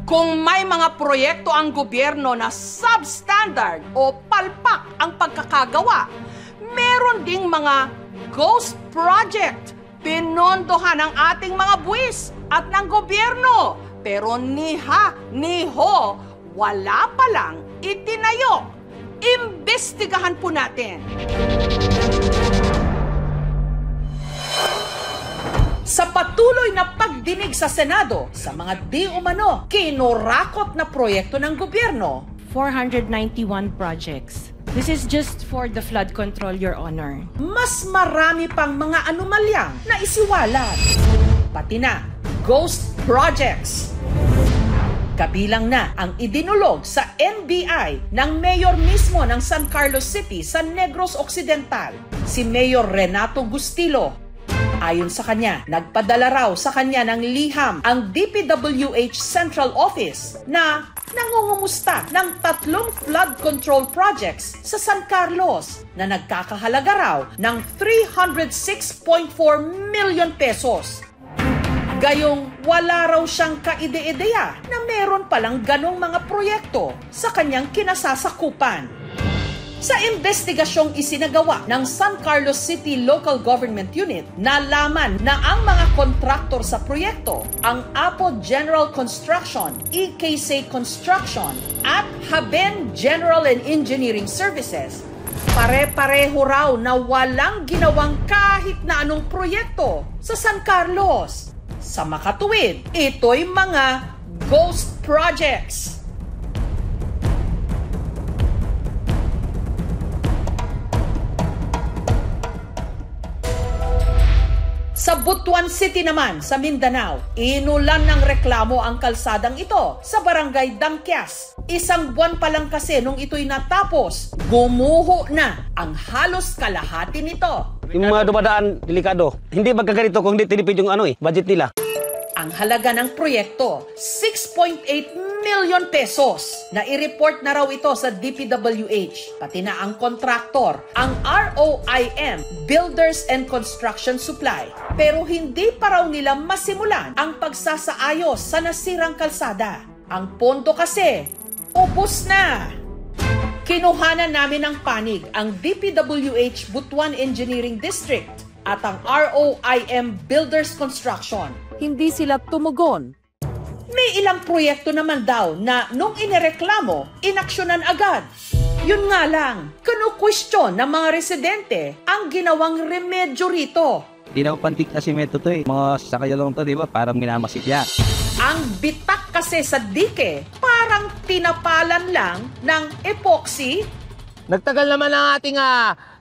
Kung may mga proyekto ang gobyerno na substandard o palpak ang pagkakagawa, meron ding mga ghost project. Pinondohan ng ating mga buwis at ng gobyerno. Pero niha, niho, wala pa lang itinayo. Imbestigahan po natin. Sa patuloy na pagdinig sa Senado sa mga di umano kinurakot na proyekto ng gobyerno, 491 projects. This is just for the flood control, Your Honor. mas marami pang mga anomalyang na isiwalat. Pati na ghost projects. Kabilang na ang idinulog sa NBI ng mayor mismo ng San Carlos City sa Negros Occidental, si Mayor Renato Gustilo. Ayon sa kanya, nagpadala raw sa kanya ng liham ang DPWH Central Office na nangungumusta ng 3 flood control projects sa San Carlos na nagkakahalaga raw ng 306.4 million pesos. Gayong wala raw siyang kaide-ideya na meron palang ganong mga proyekto sa kanyang kinasasakupan. Sa investigasyong isinagawa ng San Carlos City Local Government Unit, nalaman na ang mga kontraktor sa proyekto, ang Apo General Construction, EKC Construction, at Haben General and Engineering Services, pare-pareho raw na walang ginawang kahit na anong proyekto sa San Carlos. Sa makatuwid, ito'y mga ghost projects. Sa Butuan City naman, sa Mindanao, inulan ng reklamo ang kalsadang ito sa Barangay Dangkias. 1 buwan pa lang kasi nung ito'y natapos, gumuho na ang halos kalahati nito. Yung mga dumadaan, delikado. Hindi magkaganito kung hindi tinipid yung budget nila. Ang halaga ng proyekto, 6.8 million pesos. Na i-report na raw ito sa DPWH. Pati na ang kontraktor, ang ROIM, Builders and Construction Supply. Pero hindi pa raw nila masimulan ang pagsasaayos sa nasirang kalsada. Ang pondo kasi, ubos na. Kinuhanan namin ng panig ang DPWH Butuan Engineering District at ang ROIM Builders Construction. Hindi sila tumugon. May ilang proyekto naman daw na nung inireklamo, inaksyonan agad. Yun nga lang, kinu-question ng mga residente ang ginawang remedyo rito. Hindi na pantik na simento to eh. Mga sasakay lang to, di ba? Parang minamasigya. Ang bitak kasi sa dike, parang tinapalan lang ng epoxy. Nagtagal naman ang ating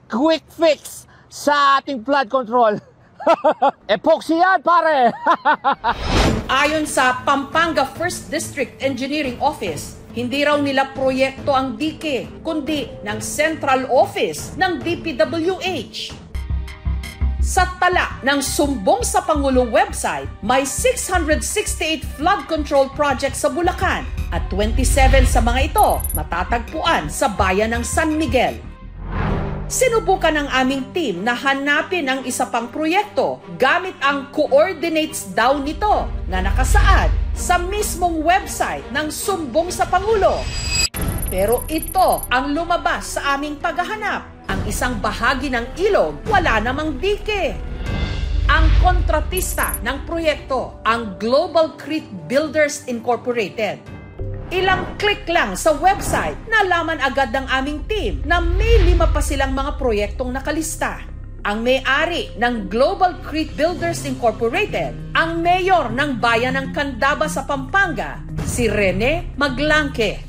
quick fix sa ating flood control. Epoxy yan, pare! Ayon sa Pampanga 1st District Engineering Office, hindi raw nila proyekto ang dike, kundi ng Central Office ng DPWH. Sa tala ng Sumbong sa Pangulo website, may 668 flood control projects sa Bulacan at 27 sa mga ito matatagpuan sa bayan ng San Miguel. Sinubukan ng aming team na hanapin ang isa pang proyekto gamit ang coordinates daw nito na nakasaad sa mismong website ng Sumbong sa Pangulo. Pero ito ang lumabas sa aming paghahanap. Ang isang bahagi ng ilog, wala namang dike. Ang kontratista ng proyekto, ang Global Crete Builders Incorporated. Ilang click lang sa website, nalaman agad ng aming team na may 5 pa silang mga proyektong nakalista. Ang may-ari ng Global Crete Builders Incorporated, ang mayor ng bayan ng Candaba sa Pampanga, si Rene Maglanque.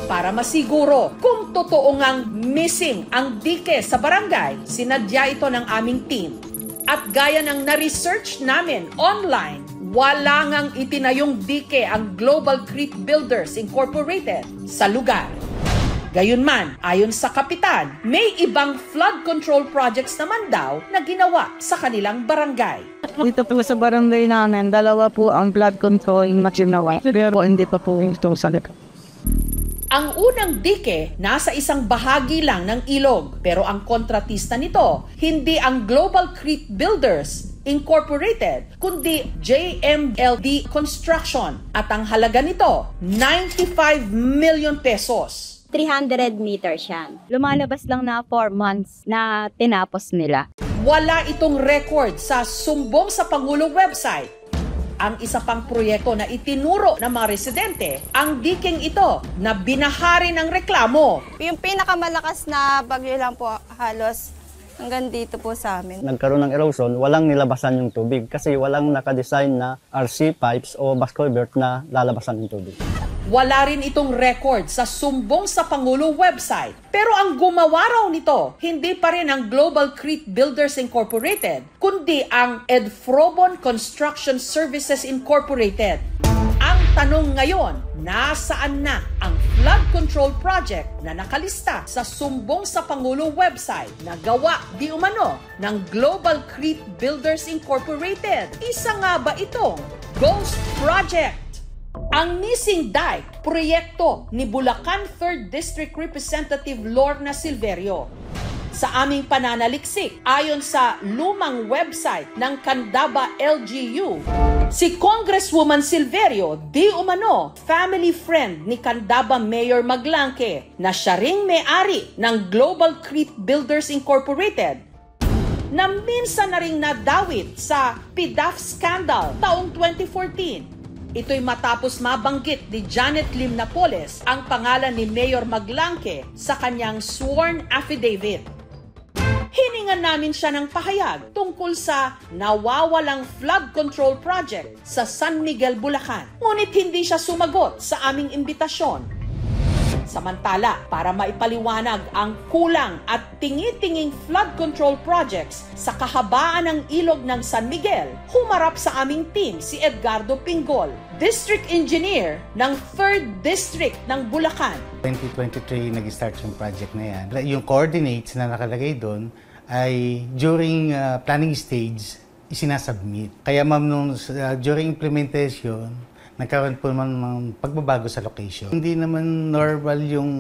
Para masiguro kung totoo ngang missing ang dike sa barangay, sinadya ito ng aming team. At gaya ng na-research namin online, wala ngang itinayong dike ang Global Crete Builders Incorporated sa lugar. Gayunman, ayon sa kapitan, may ibang flood control projects naman daw na ginawa sa kanilang barangay. Dito po sa barangay namin, 2 po ang flood control na ginawa. Pero hindi pa po ito sa likod. Ang unang dike nasa isang bahagi lang ng ilog, pero ang kontratista nito, hindi ang Global Crete Builders, Incorporated, kundi JMLD Construction at ang halaga nito, 95 million pesos. 300 meters yan. Lumalabas lang na 4 months na tinapos nila. Wala itong record sa Sumbong sa Pangulo website. Ang isa pang proyekto na itinuro ng mga residente, ang diking ito na binahari ng reklamo. Yung pinakamalakas na bagyo lang po halos hanggang dito po sa amin. Nagkaroon ng erosion, walang nilabasan yung tubig kasi walang nakadesign na RC pipes o bus culvert na lalabasan yung tubig. Wala rin itong record sa Sumbong sa Pangulo website. Pero ang gumawa raw nito, hindi pa rin ang Global Crete Builders Incorporated, kundi ang Edfrobon Construction Services Incorporated. Ang tanong ngayon, nasaan na ang flood control project na nakalista sa Sumbong sa Pangulo website na gawa di umano ng Global Crete Builders Incorporated? Isa nga ba itong Ghost Project? Ang Missing Dike, proyekto ni Bulacan 3rd District Representative Lorna Silverio. Sa aming pananaliksik, ayon sa lumang website ng Candaba LGU, si Congresswoman Silverio di umano family friend ni Candaba Mayor Maglanque na siya ring may-ari ng Global Crete Builders Incorporated na minsan na ring nadawit sa PDAF scandal taong 2014. Ito'y matapos mabanggit ni Janet Lim Napoles ang pangalan ni Mayor Maglanque sa kanyang sworn affidavit. Hiningan namin siya ng pahayag tungkol sa nawawalang flood control project sa San Miguel, Bulacan. Ngunit hindi siya sumagot sa aming imbitasyon. Samantala, para maipaliwanag ang kulang at tingi-tinging flood control projects sa kahabaan ng ilog ng San Miguel, humarap sa aming team si Edgardo Pingol, District Engineer ng 3rd District ng Bulacan. 2023 nag-start yung project na yan. Yung coordinates na nakalagay doon ay during planning stage isinasubmit. Kaya ma'am, during implementation, nagkaroon po naman ng pagbabago sa location. Hindi naman normal yung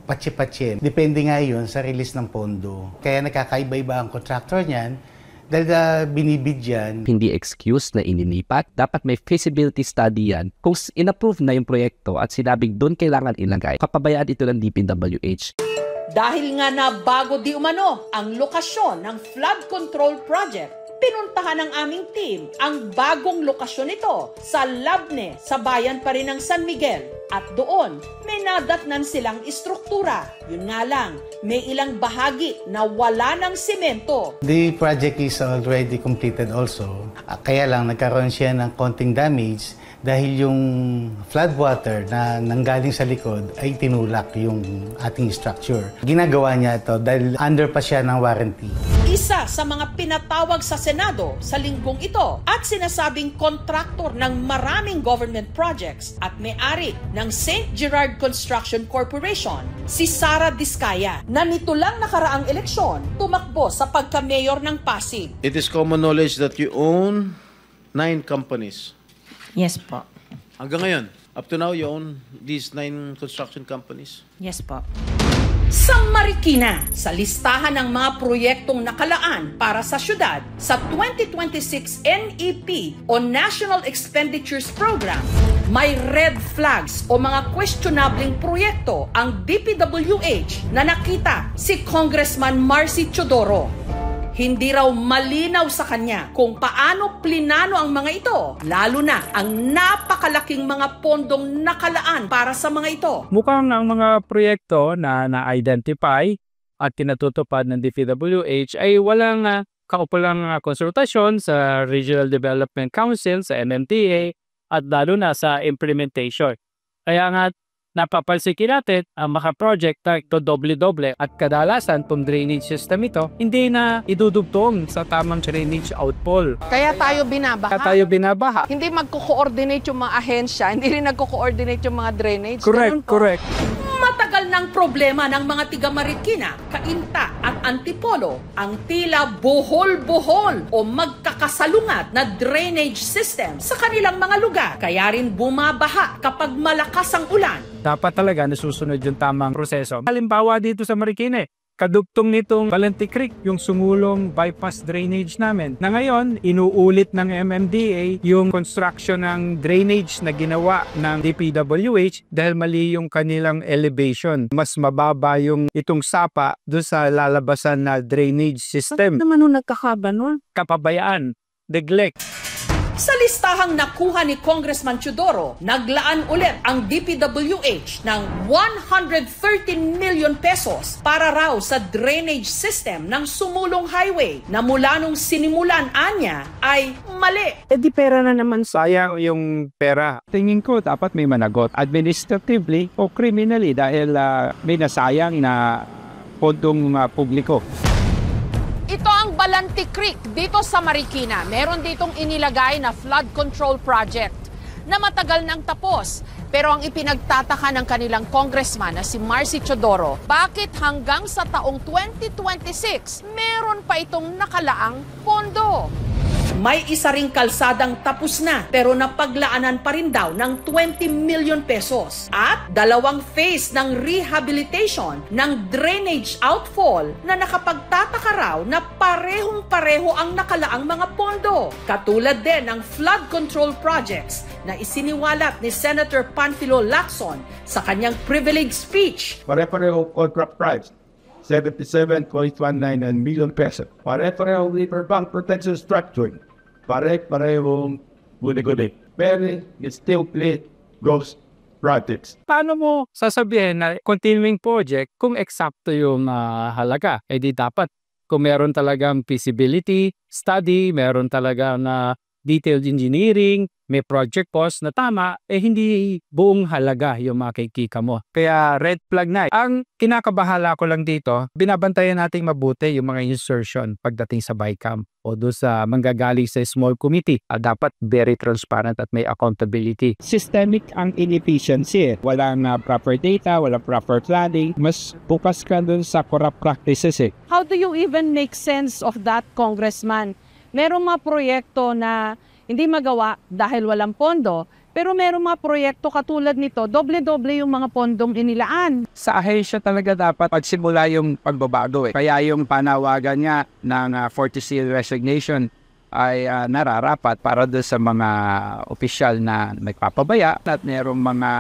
patsi-patsi. Depende nga yun sa release ng pondo. Kaya nakakaiba-iba ang contractor niyan dahil binibid yan. Hindi excuse na inilipat. Dapat may feasibility study yan. Kung in-approve na yung proyekto at sinabing doon kailangan ilagay, papabayaan ito ng DPWH. Dahil nga na bago di umano ang lokasyon ng flood control project, pinuntahan ng aming team ang bagong lokasyon nito sa Labne, sa bayan pa rin ng San Miguel. At doon, may nadatnan silang istruktura. Yun nga lang, may ilang bahagi na wala ng semento. The project is already completed also. Kaya lang nagkaroon siya ng konting damage dahil yung flood water na nanggaling sa likod ay tinulak yung ating structure. Ginagawa niya ito dahil under pa siya ng warranty. Isa sa mga pinatawag sa Senado sa linggong ito at sinasabing kontraktor ng maraming government projects at may-ari ng St. Gerard Construction Corporation, si Sara Diskaya, na nito lang nakaraang eleksyon tumakbo sa pagka-mayor ng Pasig. It is common knowledge that you own 9 companies. Yes po. Hanggang ngayon, up to now, you own these 9 construction companies? Yes po. Sa Marikina, sa listahan ng mga proyektong nakalaan para sa syudad sa 2026 NEP o National Expenditures Program, may red flags o mga questionabling proyekto ang DPWH na nakita si Congressman Marcy Chodoro. Hindi raw malinaw sa kanya kung paano plinano ang mga ito, lalo na ang napakalaking mga pondong nakalaan para sa mga ito. Mukhang ang mga proyekto na na-identify at tinatutupad ng DPWH ay walang kaukulang konsultasyon sa Regional Development Council, sa MMDA, at lalo na sa implementation. Kaya nga, napapansikin natin ang mga project na ito doble-doble at kadalasan itong drainage system ito hindi na idudugtong sa tamang drainage outfall. Kaya tayo binabaha. Hindi magko-coordinate yung mga ahensya, hindi rin nagko-coordinate yung mga drainage. Correct. Matagal ng problema ng mga tiga Marikina, Cainta at Antipolo ang tila buhol-buhol o magkakasalungat na drainage system sa kanilang mga lugar. Kaya rin bumabaha kapag malakas ang ulan. Dapat talaga nasusunod yung tamang proseso. Halimbawa dito sa Marikina, Kadugtong nitong Valente Creek, yung sumulong bypass drainage namin. Na ngayon, inuulit ng MMDA yung construction ng drainage na ginawa ng DPWH dahil mali yung kanilang elevation. Mas mababa yung itong sapa doon sa lalabasan na drainage system. Naman nung nagkakaba nun? Kapabayaan, neglect. Sa listahang nakuha ni Congressman Teodoro, naglaan ulit ang DPWH ng 113 million pesos para raw sa drainage system ng sumulong highway na mula nung sinimulan anya ay mali. Eh di pera na naman. Sayang yung pera. Tingin ko dapat may managot administratively o criminally dahil may nasayang na pondong publiko. Ito ang Valente Creek dito sa Marikina. Meron ditong inilagay na flood control project na matagal nang tapos. Pero ang ipinagtataka ng kanilang congressman na si Marcy Teodoro, bakit hanggang sa taong 2026 meron pa itong nakalaang pondo? May isa ring kalsadang tapos na pero napaglaanan pa rin daw ng 20 million pesos at 2 phase ng rehabilitation ng drainage outfall na nakapagtataka raw na parehong-pareho ang nakalaang mga pondo. Katulad din ng flood control projects na isiniwalat ni Senator Panfilo Lacson sa kanyang privilege speech. Pare-pareho contract price, 77.199 million pesos. Pare-pareho riverbank protection structure. Pare-parehong guni-guni. Pero it's still late ghost projects. Paano mo sasabihin na continuing project kung eksakto yung halaga? Eh di dapat kung meron talagang feasibility study, meron talaga na detailed engineering, may project cost na tama, eh hindi buong halaga yung makikita mo. Kaya red flag na. Ang kinakabahala ko lang dito, binabantayan natin mabuti yung mga insertion pagdating sa BICAM o doon sa manggagaling sa small committee. Dapat very transparent at may accountability. Systemic ang inefficiency. Walang proper data, walang proper planning. Mas bukas ka doon sa corrupt practices eh. How do you even make sense of that, Congressman? Merong mga proyekto na hindi magawa dahil walang pondo, pero merong mga proyekto katulad nito, doble-doble yung mga pondong inilaan. Sa ahensya talaga dapat pagsimula yung pagbabago eh. Kaya yung panawagan niya ng 40C resignation ay nararapat para doon sa mga opisyal na nagpapabaya at merong mga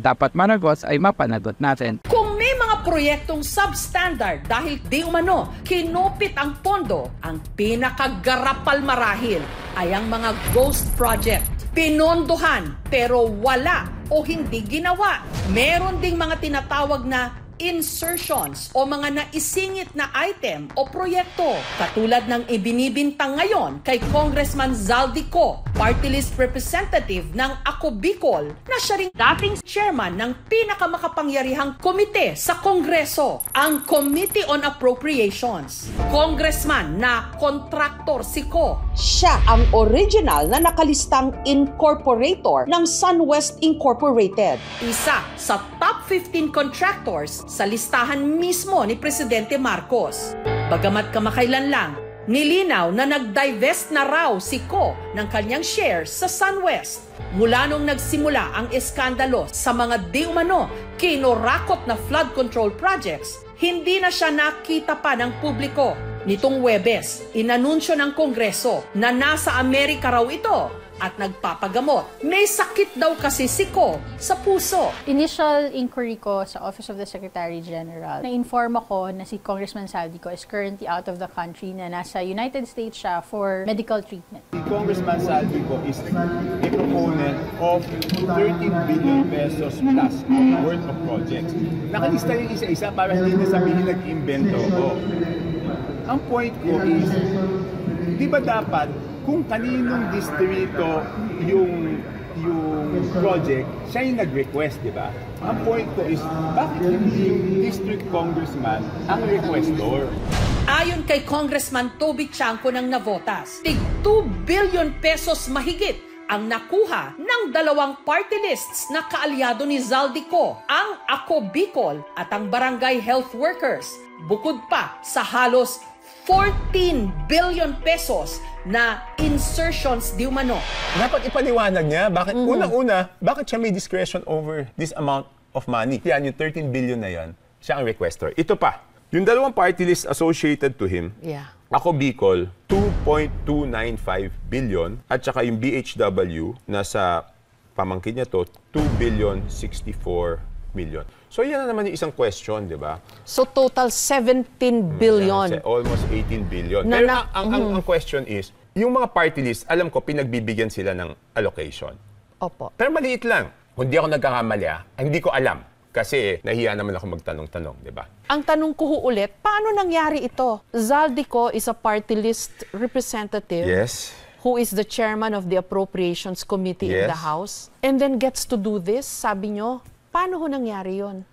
dapat managot ay mapanagot natin. Kung may mga proyektong substandard dahil di umano kinupit ang pondo, ang pinakagarapal marahil ay ang mga ghost project. Pinondohan pero wala o hindi ginawa. Meron ding mga tinatawag na insertions o mga naisingit na item o proyekto katulad ng ibinibintang ngayon kay Congressman Zaldico, party list representative ng Ako Bicol na siya ring dating chairman ng pinakamakapangyarihang komite sa Kongreso, ang Committee on Appropriations. Congressman na kontraktor si Ko. Siya ang original na nakalistang incorporator ng SunWest Incorporated, isa sa top 15 contractors sa listahan mismo ni Presidente Marcos. Bagamat kamakailan lang, nilinaw na nag-divest na raw si Ko ng kanyang shares sa SunWest. Mula nung nagsimula ang eskandalo sa mga di umano kinorakot na flood control projects, hindi na siya nakita pa ng publiko. Nitong Huwebes, inanunsyo ng Kongreso na nasa Amerika raw ito at nagpapagamot. May sakit daw kasi si Ko sa puso. Initial inquiry ko sa Office of the Secretary General, na-inform ako na si Congressman Zaldico is currently out of the country, na nasa United States siya for medical treatment. Congressman Zaldico is a proponent of 13 billion pesos plus worth of projects. Nakalista yung isa-isa para hindi na sabihin nag-invento ko. Ang point ko is, di ba dapat kung kaninong distrito yung project, siya yung nag-request, di ba? Ang point ko is, bakit hindi yung district congressman ang requestor? Ayon kay Congressman Toby Chanco ng Navotas, tig 2 billion pesos mahigit ang nakuha ng 2 party lists na kaalyado ni Zaldico, ang Ako Bicol at ang Barangay Health Workers, bukod pa sa halos 14 billion pesos na insertions di umano. Dapat ipaliwanag niya bakit unang-una, bakit siya may discretion over this amount of money. Yan, yung 13 billion na yan, siya ang requestor. Ito pa, Yung dalawang party list associated to him, ako Bicol, 2.295 billion at saka yung BHW, nasa pamangkin niya to, 2.064 billion. So yan na naman yung isang question, di ba? So total 17 billion. Almost 18 billion. Pero ang question is, yung mga party list, alam ko, pinagbibigyan sila ng allocation. Opo. Pero maliit lang. Kung di ako nagkakamali, hindi ko alam. Kasi nahiya naman ako magtanong-tanong, di ba? Ang tanong ko ulit, paano nangyari ito? Zaldico is a party list representative. Yes. Who is the chairman of the Appropriations Committee in the House. And then gets to do this, sabi nyo. Paano ho nangyari yun?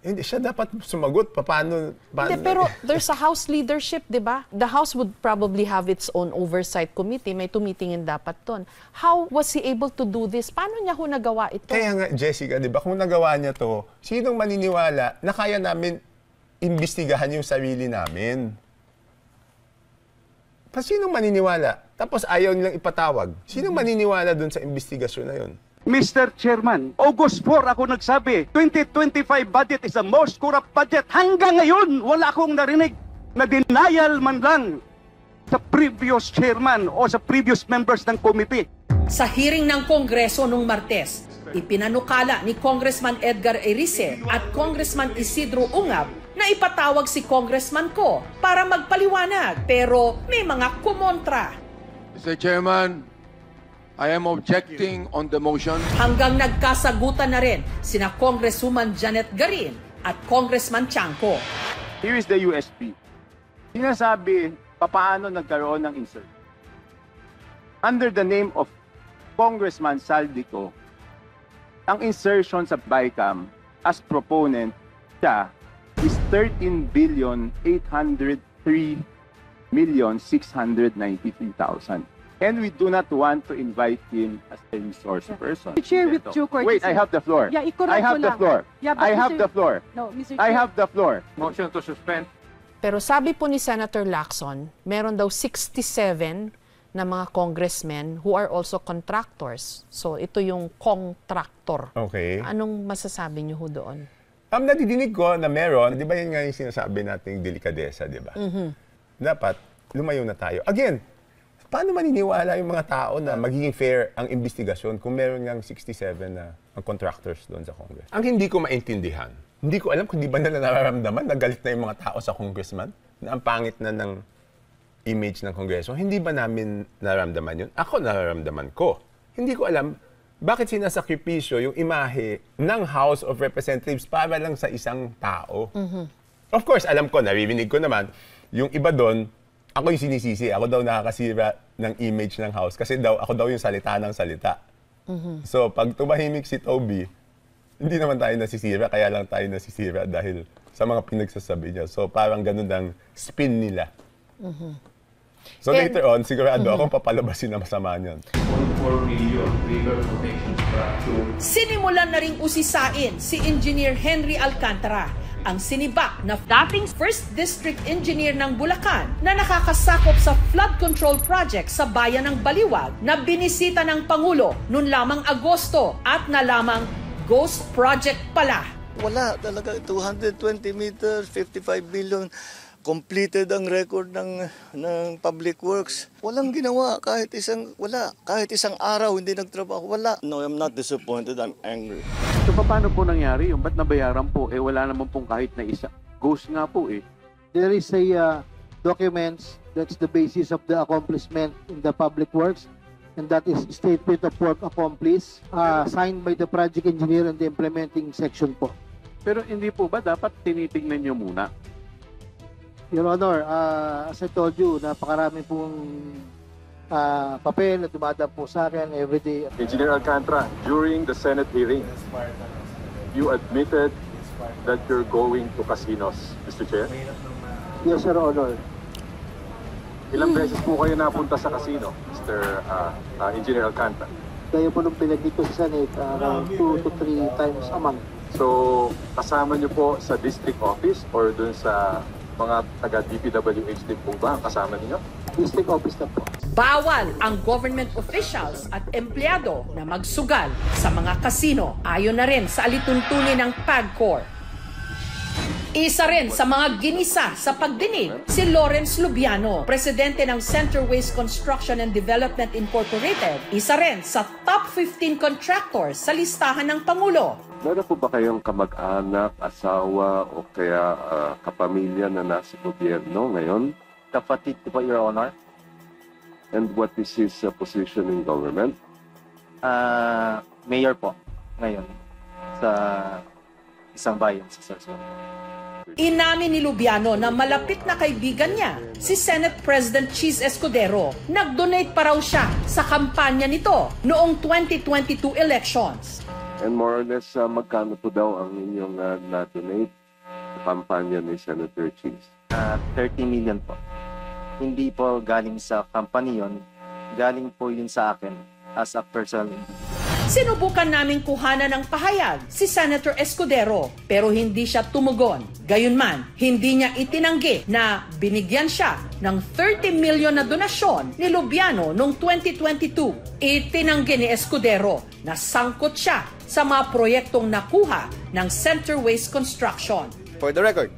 Hindi, siya dapat sumagot. Paano? Hindi, pero there's a House leadership, di ba? The House would probably have its own oversight committee. May tumitingin dapat ton. How was he able to do this? Paano niya ho nagawa ito? Kaya nga, Jessica, di ba, kung nagawa niya to, sinong maniniwala na kaya namin imbestigahan yung sarili namin? Sinong maniniwala? Tapos ayaw nilang ipatawag. Sinong maniniwala dun sa investigasyon na yun? Mr. Chairman, August 4 ako nagsabi, 2025 budget is the most corrupt budget. Hanggang ngayon, wala akong narinig na denial man lang sa previous chairman o sa previous members ng committee. Sa hearing ng Kongreso nung Martes, ipinanukala ni Congressman Edgar Erice at Congressman Isidro Ungab na ipatawag si Congressman Ko para magpaliwanag, pero may mga kumontra. Mr. Chairman, I am objecting on the motion. Hanggang nagkasagutan na rin sina Congresswoman Janet Garin at Congressman Chanco. Here is the USP. Sinasabi, paano nagkaroon ng insert. Under the name of Congressman Zaldico, ang insertion sa BICAM as proponent siya is 13,803,693,000. And we do not want to invite him as a resource person. Chair, with due courtesy. Wait, I have the floor. Yeah, I have the floor. Yeah, I have the floor. No, Mr. Chair. I have the floor. Motion to suspend. Pero sabi po ni Senator Lacson, meron daw 67 na mga congressmen who are also contractors. So ito yung contractor. Okay. Anong masasabi niyo ho doon? Nadidinig ko na meron, di ba yun nga yung sinasabi nating delikadesa, di ba? Dapat lumayo na tayo. Again, paano maniniwala yung mga tao na magiging fair ang investigasyon kung meron ngang 67 na contractors doon sa Congress? Ang hindi ko maintindihan, hindi ko alam kung di ba nila nararamdaman na galit na yung mga tao sa congressman, na ang pangit na ng image ng Kongreso. Hindi ba namin nararamdaman yun? Ako nararamdaman ko. Hindi ko alam bakit sinasakripisyo yung imahe ng House of Representatives para lang sa isang tao. Of course, alam ko, naririnig ko naman, yung iba doon, ako yung sinisisi, ako daw nakakasira ng image ng House kasi ako daw yung salita ng salita. So, pag tumahimik si Toby, hindi naman tayo nasisira, kaya lang tayo nasisira dahil sa mga pinagsasabi niya. So, parang ganun ang spin nila. So, later on, sigurado akong papalabasin na masama niyan. Sinimulan na ring usisain si Engineer Henry Alcantara, ang sinibak na dating 1st District Engineer ng Bulacan na nakakasakop sa flood control project sa bayan ng Baliwag na binisita ng Pangulo noon lamang Agosto at na lamang ghost project pala. Wala talaga, 220 meters, 55 million. Completed ang record ng Public Works. Walang ginawa kahit isang araw hindi nagtrabaho. Wala. No, I'm not disappointed. I'm angry. So paano po nangyari yung ba't nabayaran po? Wala naman pong kahit na isa. Ghost nga po eh. There is a documents that's the basis of the accomplishment in the Public Works, and that is statement of work accomplished signed by the project engineer and the implementing section po. Pero hindi po ba dapat tinitingnan nyo muna? Your Honor, as I told you, napakarami pong papel na dumadaan po sa akin everyday. Engineer Alcantara, during the Senate hearing, you admitted that you're going to casinos, Mr. Chair? Yes, Your Honor. Ilang beses po kayo napunta sa casino, Mr. Engineer Alcantara? Kaya po nung pinag-dito sa Senate, around 2 to 3 times a month. So, kasama niyo po sa district office or dun sa mga taga-DPWH din po ba ang kasama niyo? District office na po. Bawal ang government officials at empleyado na magsugal sa mga kasino ayon na rin sa alituntunin ng PAGCOR. Isa rin sa mga ginisa sa pagdinig si Lawrence Lubiano, presidente ng Centerways Construction and Development Incorporated. Isa rin sa top 15 contractors sa listahan ng Pangulo. Meron po ba kayong kamag-anak, asawa o kaya kapamilya na nasa gobyerno ngayon? Kapatid ko po, Your Honor. And what is his position in government? Mayor po ngayon sa isang bayan sa Sorsogon. Inamin ni Lubiano na malapit na kaibigan niya, si Senate President Cheese Escudero. Nag-donate pa raw siya sa kampanya nito noong 2022 elections. And more or less, magkano po daw ang inyong na-donate sa kampanya ni Senator Cheese? 30 million po. Hindi po galing sa company yun, galing po yun sa akin as a personal. Sinubukan naming kuhanan ng pahayag si Senator Escudero pero hindi siya tumugon. Gayunman, hindi niya itinanggi na binigyan siya ng 30 million na donasyon ni Lubiano noong 2022. Itinanggi ni Escudero na sangkot siya sa mga proyektong nakuha ng Centerways Construction. For the record,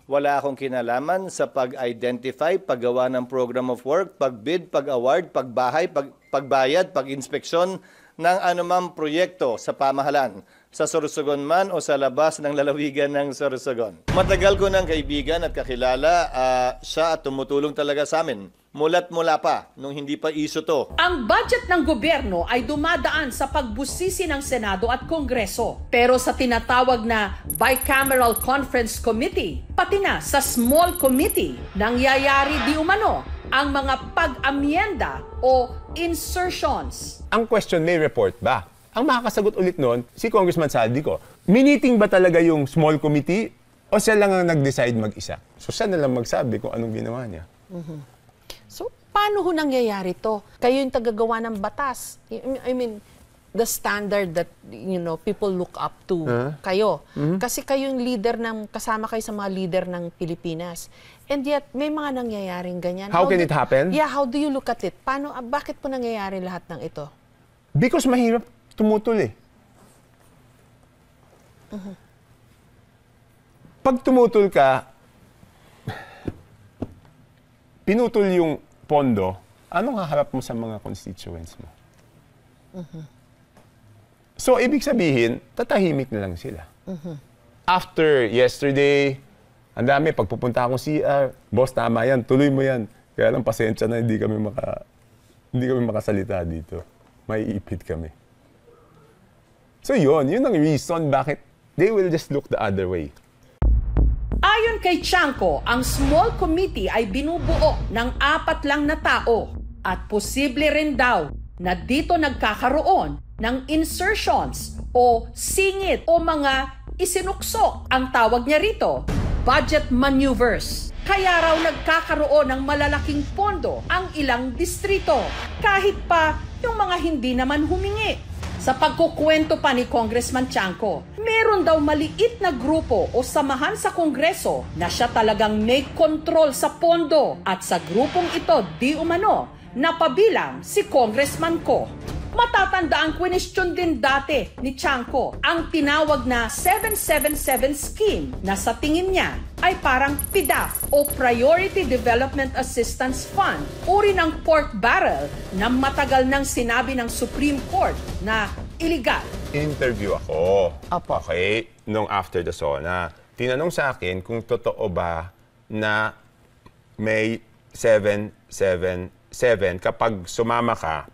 wala akong kinalaman sa pag-identify, paggawa ng program of work, pag-bid, pag-award, pagbahay, pagbayad, pag-inspeksyon ng anumang proyekto sa pamahalan, sa Sorsogon man o sa labas ng lalawigan ng Sorsogon. Matagal ko ng kaibigan at kakilala siya at tumutulong talaga sa amin. Mula't mula pa, nung hindi pa iso to. Ang budget ng gobyerno ay dumadaan sa pagbusisi ng Senado at Kongreso. Pero sa tinatawag na Bicameral Conference Committee, pati na sa Small Committee, nangyayari di umano ang mga pag-amyenda o insertions. Ang question, may report ba? Ang makakasagot ulit noon, si Congressman Saldico. Miniting ba talaga yung small committee o siya lang ang nag-decide mag-isa? So siya na lang magsabi kung anong ginawa niya. So, paano ho nangyayari to? Kayo yung tagagawa ng batas. I mean, the standard that, you know, people look up to kayo. Kasi kayo yung leader kasama kayo sa mga leader ng Pilipinas. And yet, may mga nangyayaring ganyan. How can it happen? Yeah, how do you look at it? Bakit po nangyayari lahat ng ito? Because mahirap tumutol eh. Pag tumutol ka, pinutol yung pondo, anong haharap mo sa mga constituents mo? So, ibig sabihin, tatahimik na lang sila. After yesterday, ang dami, pagpupunta akong CR, boss, tama yan, tuloy mo yan. Kaya lang, pasensya na, hindi kami makasalita dito. May ipit kami. So yun ang reason bakit they will just look the other way. Ayon kay Chanco, ang small committee ay binubuo ng 4 lang na tao at posible rin daw na dito nagkakaroon ng insertions o singit o mga isinuksok, ang tawag niya rito, budget maneuvers. Kaya raw nagkakaroon ng malalaking pondo ang ilang distrito, kahit pa yung mga hindi naman humingi. Sa pagkukwento pa ni Congressman Chanco, meron daw maliit na grupo o samahan sa Kongreso na siya talagang may control sa pondo at sa grupong ito di umano napabilang si Congressman Ko. Matatanda ang question din dati ni Chanco ang tinawag na 777 scheme na sa tingin niya ay parang PDAF o Priority Development Assistance Fund, uri ng pork barrel na matagal nang sinabi ng Supreme Court na illegal. Interview ako. Okay, nung after the SONA. Tinanong sa akin kung totoo ba na may 777 kapag sumama ka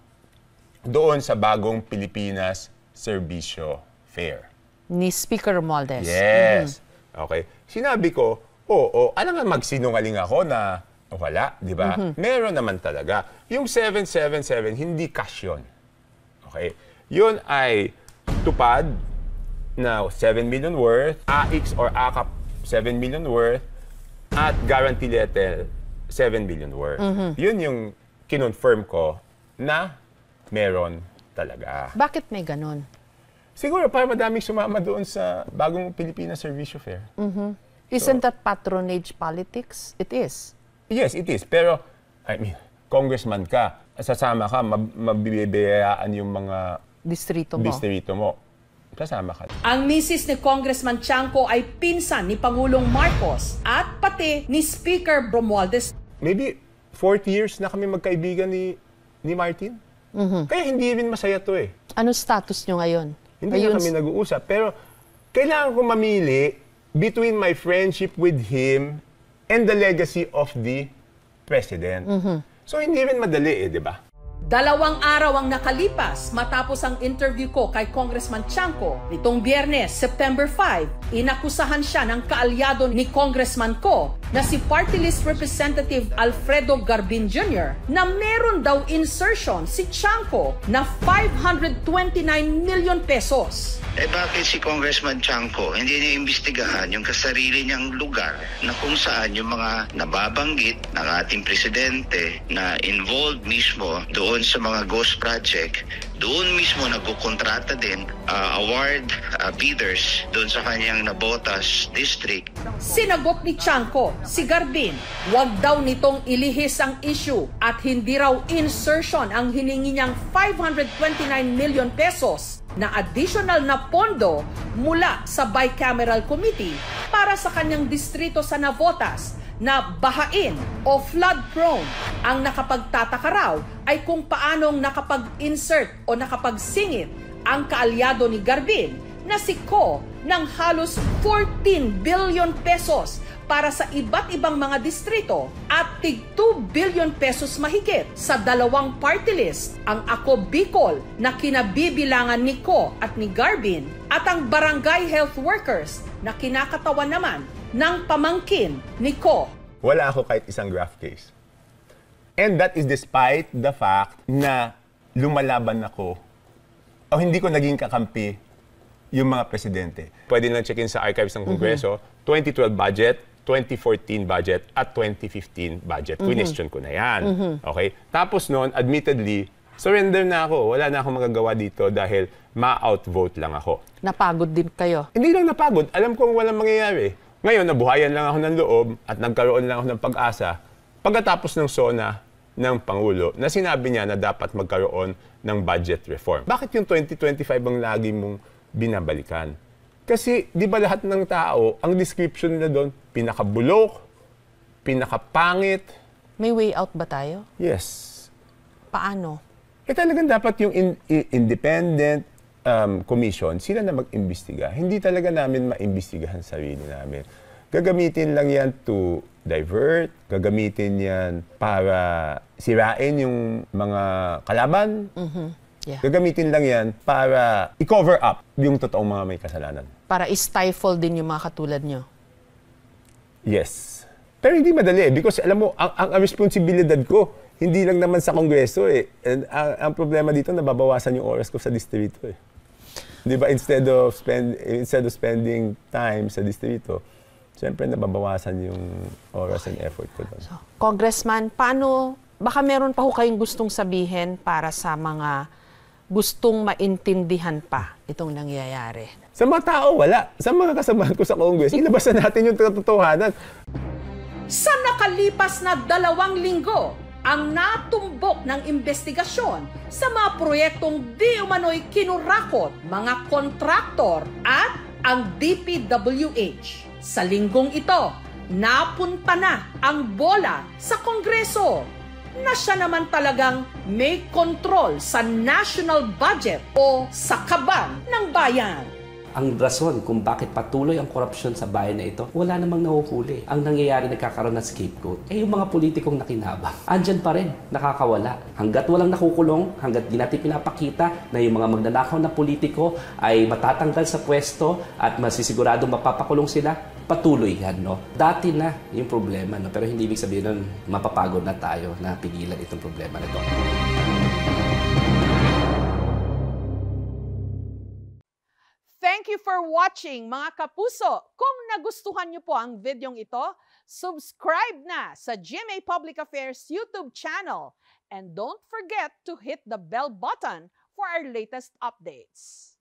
doon sa bagong Pilipinas Serbisyo Fair. Ni Speaker Romualdez. Yes. Okay. Sinabi ko, alam nga magsinungaling ako na wala, di ba? Meron naman talaga. Yung 777, hindi cash yun. Okay. Yun ay tupad na 7 million worth, AX or AKAP 7 million worth, at guarantee letter 7 million worth. Yun yung kinonfirm ko na meron talaga. Bakit may ganon? Siguro para madaming sumama doon sa bagong Pilipinas Serbisyo Fair. Isn't that patronage politics? It is. Yes, it is. Pero, I mean, congressman ka, sasama ka, mabibiyayaan yung mga distrito mo. sasama ka. Ang misis ni Congressman Chanco ay pinsan ni Pangulong Marcos at pati ni Speaker Romualdez. Maybe 40 years na kami magkaibigan ni Martin. Kaya hindi rin masaya to eh. Ano status nyo ngayon? Hindi na kami nag-uusap. Pero kailangan ko mamili between my friendship with him and the legacy of the President. So hindi rin madali eh, di ba? 2 araw ang nakalipas matapos ang interview ko kay Congressman Chanco. Nitong Biyernes, September 5, inakusahan siya ng kaalyado ni Congressman ko na si Party List Representative Alfredo Garbin Jr. na meron daw insertion si Chanco na 529 million pesos. Bakit si Congressman Chanco hindi niya imbestigahan yung kasarili niyang lugar na kung saan yung mga nababanggit ng ating presidente na involved mismo doon sa mga ghost project, doon mismo nagkukontrata din award bidders doon sa kanyang Nabotas district. Sinagot ni Chanco, si Garbin, wag daw nitong ilihis ang issue at hindi raw insertion ang hiningi niyang 529 million pesos na additional na pondo mula sa Bicameral Committee para sa kanyang distrito sa Navotas na bahain o flood prone. Ang nakapagtataka raw ay kung paanong nakapag-insert o nakapagsingit ang kaalyado ni Garbin na si Ko ng halos 14 billion pesos para sa iba't ibang mga distrito at tig 2 billion pesos mahigit sa 2 party list, ang Ako Bicol na kinabibilangan ni Ko at ni Garbin at ang barangay health workers na kinakatawan naman ng pamangkin ni Ko. Wala ako kahit isang graft case. And that is despite the fact na lumalaban ako o hindi ko naging kakampi yung mga presidente. Pwede lang check-in sa archives ng Kongreso, 2012 budget, 2014 budget, at 2015 budget. Question ko na yan. Okay? Tapos noon, admittedly, surrender na ako. Wala na akong magagawa dito dahil ma-outvote lang ako. Napagod din kayo? Hindi lang napagod. Alam kong walang mangyayari. Ngayon, nabuhayan lang ako ng loob at nagkaroon lang ako ng pag-asa pagkatapos ng SONA ng Pangulo na sinabi niya na dapat magkaroon ng budget reform. Bakit yung 2025 ang lagi mong binabalikan? Kasi di ba lahat ng tao, ang description nila doon, pinakabulok, pinakapangit. May way out ba tayo? Yes. Paano? Talagang dapat yung independent commission, sila na mag-imbestiga. Hindi talaga namin ma-imbestigahan sarili namin. Gagamitin lang yan to divert, gagamitin yan para sirain yung mga kalaban. Yeah. Gagamitin lang yan para i-cover up yung totoong mga may kasalanan. Para i-stifle din yung mga katulad nyo? Yes. Pero hindi madali because alam mo, ang responsibilidad ko, hindi lang naman sa Kongreso eh. And ang problema dito, nababawasan yung oras ko sa distrito eh. Di ba, instead of spending time sa distrito, siyempre nababawasan yung oras and effort ko doon. So, Congressman, paano, baka meron pa ho kayong gustong sabihin para sa mga gustong maintindihan pa itong nangyayari? Sa mga tao, wala. Sa mga kasamahan ko sa Congress, ilabas na natin yung katotohanan. Sa nakalipas na 2 linggo, ang natumbok ng investigasyon sa mga proyektong di umano'y kinurakot mga kontraktor at ang DPWH. Sa linggong ito, napunta na ang bola sa Kongreso na siya naman talagang may kontrol sa national budget o sa kaban ng bayan. Ang rason kung bakit patuloy ang korupsyon sa bayan na ito, wala namang nahuhuli. Ang nangyayari, nagkakaroon ng scapegoat. Yung mga politikong nakinabang, andyan pa rin, nakakawala. Hanggat walang nakukulong, hanggat di natin pinapakita na yung mga magnanakaw na politiko ay matatanggal sa pwesto at masisigurado mapapakulong sila, patuloy yan, no? Dati na yung problema, no? Pero hindi ibig sabihin nun, mapapagod na tayo na pigilan itong problema na ito. Thank you for watching, mga kapuso. Kung nagustuhan niyo po ang videong ito, subscribe na sa GMA Public Affairs YouTube channel. And don't forget to hit the bell button for our latest updates.